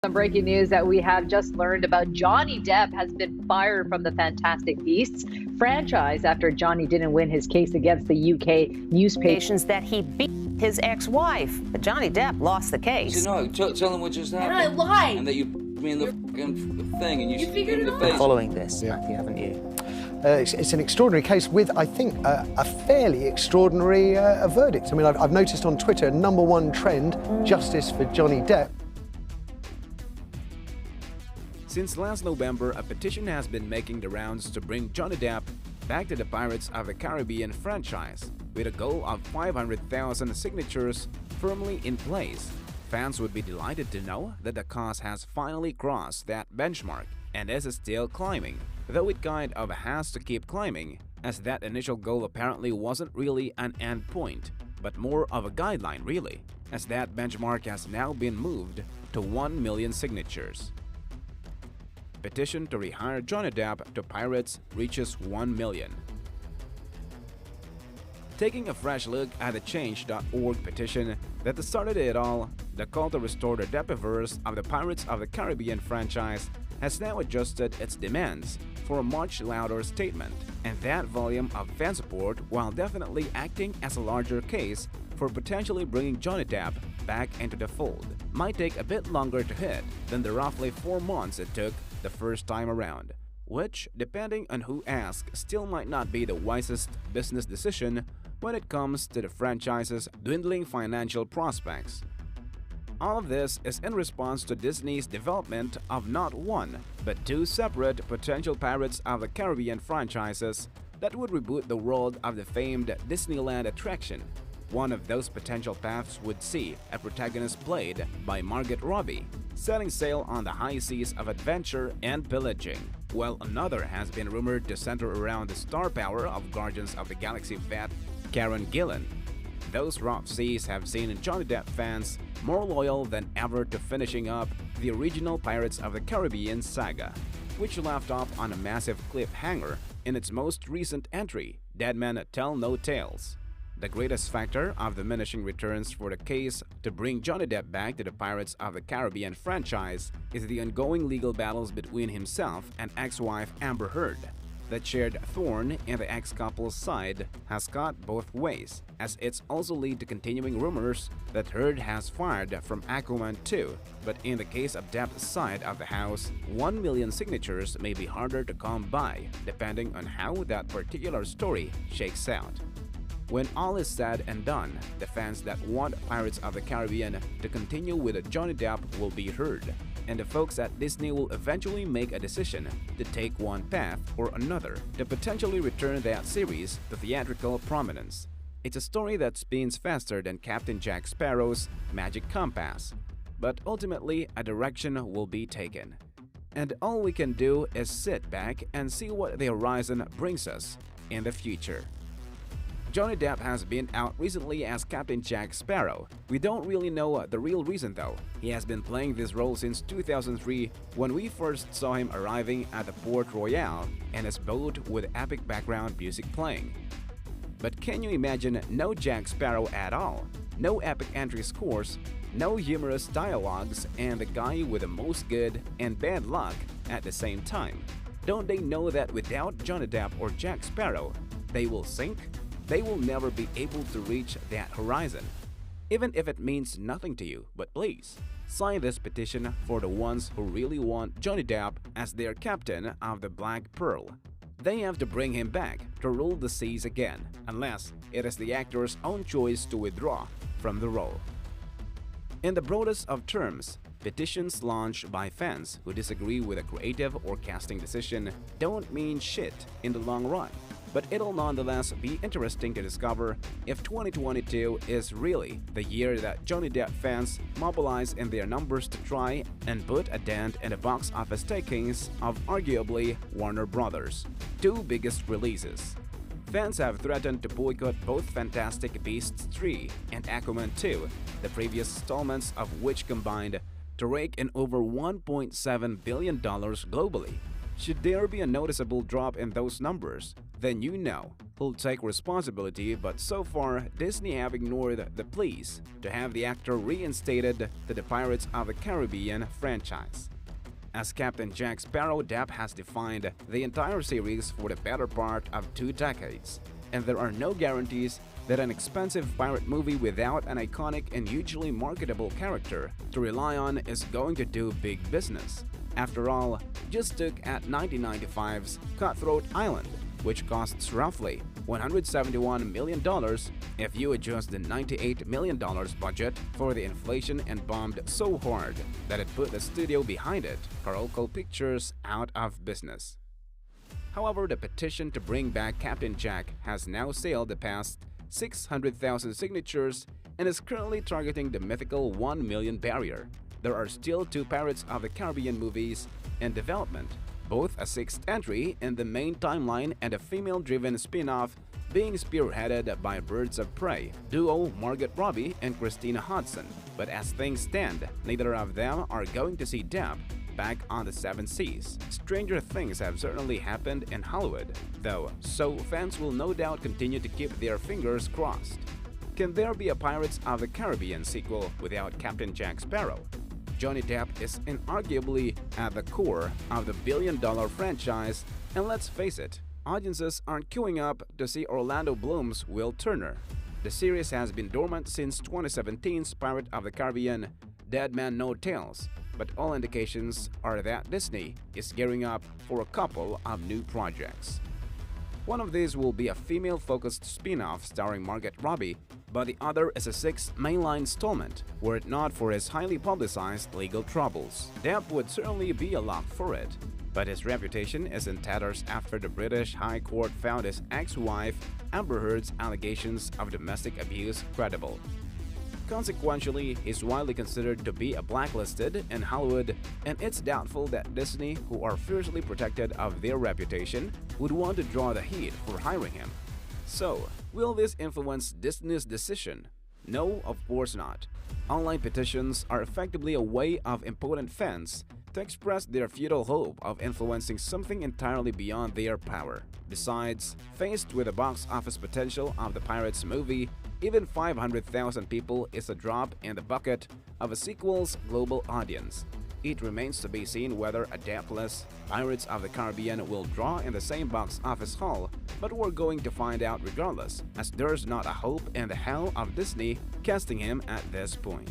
Some breaking news that we have just learned about: Johnny Depp has been fired from the Fantastic Beasts franchise after Johnny didn't win his case against the UK newspaper. That he beat his ex-wife, but Johnny Depp lost the case. No, tell them what just happened. And I lied. And that you me in the fucking thing and you figured in it the out. face. Following this, Matthew, haven't you? It's an extraordinary case with, I think, a fairly extraordinary verdict. I mean, I've noticed on Twitter, #1 trend, justice for Johnny Depp. Since last November, a petition has been making the rounds to bring Johnny Depp back to the Pirates of the Caribbean franchise, with a goal of 500,000 signatures firmly in place. Fans would be delighted to know that the cause has finally crossed that benchmark and is still climbing, though it kind of has to keep climbing, as that initial goal apparently wasn't really an end point, but more of a guideline really, as that benchmark has now been moved to 1 million signatures. Petition to rehire Johnny Depp to Pirates reaches 1 million. Taking a fresh look at the Change.org petition that started it all, the call to restore the Deppiverse of the Pirates of the Caribbean franchise has now adjusted its demands for a much louder statement, and that volume of fan support, while definitely acting as a larger case for potentially bringing Johnny Depp back into the fold, might take a bit longer to hit than the roughly 4 months it took the first time around, which, depending on who asks, still might not be the wisest business decision when it comes to the franchise's dwindling financial prospects. All of this is in response to Disney's development of not one, but 2 separate potential Pirates of the Caribbean franchises that would reboot the world of the famed Disneyland attraction. One of those potential paths would see a protagonist played by Margot Robbie setting sail on the high seas of adventure and pillaging, while another has been rumored to center around the star power of Guardians of the Galaxy vet Karen Gillan. Those rough seas have seen Johnny Depp fans more loyal than ever to finishing up the original Pirates of the Caribbean saga, which left off on a massive cliffhanger in its most recent entry, Dead Men Tell No Tales. The greatest factor of diminishing returns for the case to bring Johnny Depp back to the Pirates of the Caribbean franchise is the ongoing legal battles between himself and ex-wife Amber Heard. That shared thorn in the ex-couple's side has cut both ways, as it's also led to continuing rumors that Heard has fired from Aquaman 2. But in the case of Depp's side of the house, 1 million signatures may be harder to come by, depending on how that particular story shakes out. When all is said and done, the fans that want Pirates of the Caribbean to continue with Johnny Depp will be heard, and the folks at Disney will eventually make a decision to take one path or another to potentially return that series to theatrical prominence. It's a story that spins faster than Captain Jack Sparrow's magic compass, but ultimately a direction will be taken. And all we can do is sit back and see what the horizon brings us in the future. Johnny Depp has been out recently as Captain Jack Sparrow. We don't really know the real reason though. He has been playing this role since 2003 when we first saw him arriving at the Port Royal in his boat with epic background music playing. But can you imagine no Jack Sparrow at all? No epic entry scores, no humorous dialogues, and the guy with the most good and bad luck at the same time. Don't they know that without Johnny Depp or Jack Sparrow, they will sink? They will never be able to reach that horizon, even if it means nothing to you. But please, sign this petition for the ones who really want Johnny Depp as their captain of the Black Pearl. They have to bring him back to rule the seas again, unless it is the actor's own choice to withdraw from the role. In the broadest of terms, petitions launched by fans who disagree with a creative or casting decision don't mean shit in the long run. But it'll nonetheless be interesting to discover if 2022 is really the year that Johnny Depp fans mobilize in their numbers to try and put a dent in the box office takings of arguably Warner Brothers' 2 biggest releases. Fans have threatened to boycott both Fantastic Beasts 3 and Aquaman 2, the previous installments of which combined to rake in over $1.7 billion globally. Should there be a noticeable drop in those numbers, then you know who'll take responsibility, but so far, Disney have ignored the pleas to have the actor reinstated to the Pirates of the Caribbean franchise. As Captain Jack Sparrow, Depp has defined the entire series for the better part of 2 decades, and there are no guarantees that an expensive pirate movie without an iconic and hugely marketable character to rely on is going to do big business. After all, just look at 1995's Cutthroat Island, which costs roughly $171 million if you adjust the $98 million budget for the inflation, and bombed so hard that it put the studio behind it, Carolco Pictures, out of business. However, the petition to bring back Captain Jack has now sailed past 600,000 signatures and is currently targeting the mythical 1 million barrier. There are still 2 Pirates of the Caribbean movies in development, both a 6th entry in the main timeline and a female-driven spin-off being spearheaded by Birds of Prey duo Margot Robbie and Christina Hodson. But as things stand, neither of them are going to see Depp back on the 7 seas. Stranger things have certainly happened in Hollywood, though, so fans will no doubt continue to keep their fingers crossed. Can there be a Pirates of the Caribbean sequel without Captain Jack Sparrow? Johnny Depp is inarguably at the core of the billion-dollar franchise, and let's face it, audiences aren't queuing up to see Orlando Bloom's Will Turner. The series has been dormant since 2017's Pirate of the Caribbean Dead Man No Tales, but all indications are that Disney is gearing up for a couple of new projects. One of these will be a female-focused spin-off starring Margot Robbie, but the other is a 6th mainline installment, were it not for his highly publicized legal troubles. Depp would certainly be a lot for it, but his reputation is in tatters after the British High Court found his ex-wife Amber Heard's allegations of domestic abuse credible. Consequentially, he's widely considered to be a blacklisted in Hollywood, and it's doubtful that Disney, who are fiercely protected of their reputation, would want to draw the heat for hiring him. So, will this influence Disney's decision? No, of course not. Online petitions are effectively a way of impotent fans to express their futile hope of influencing something entirely beyond their power. Besides, faced with the box office potential of the Pirates movie, even 500,000 people is a drop in the bucket of a sequel's global audience. It remains to be seen whether a Depp-less Pirates of the Caribbean will draw in the same box office haul, but we're going to find out regardless, as there's not a hope in the hell of Disney casting him at this point.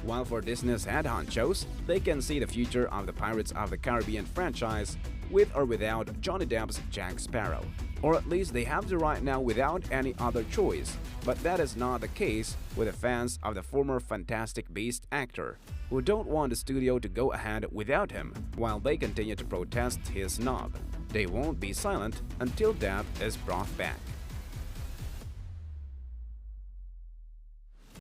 While for Disney's head honchos, they can see the future of the Pirates of the Caribbean franchise with or without Johnny Depp's Jack Sparrow. Or at least they have to right now without any other choice, but that is not the case with the fans of the former Fantastic Beast actor, who don't want the studio to go ahead without him while they continue to protest his snub. They won't be silent until Depp is brought back.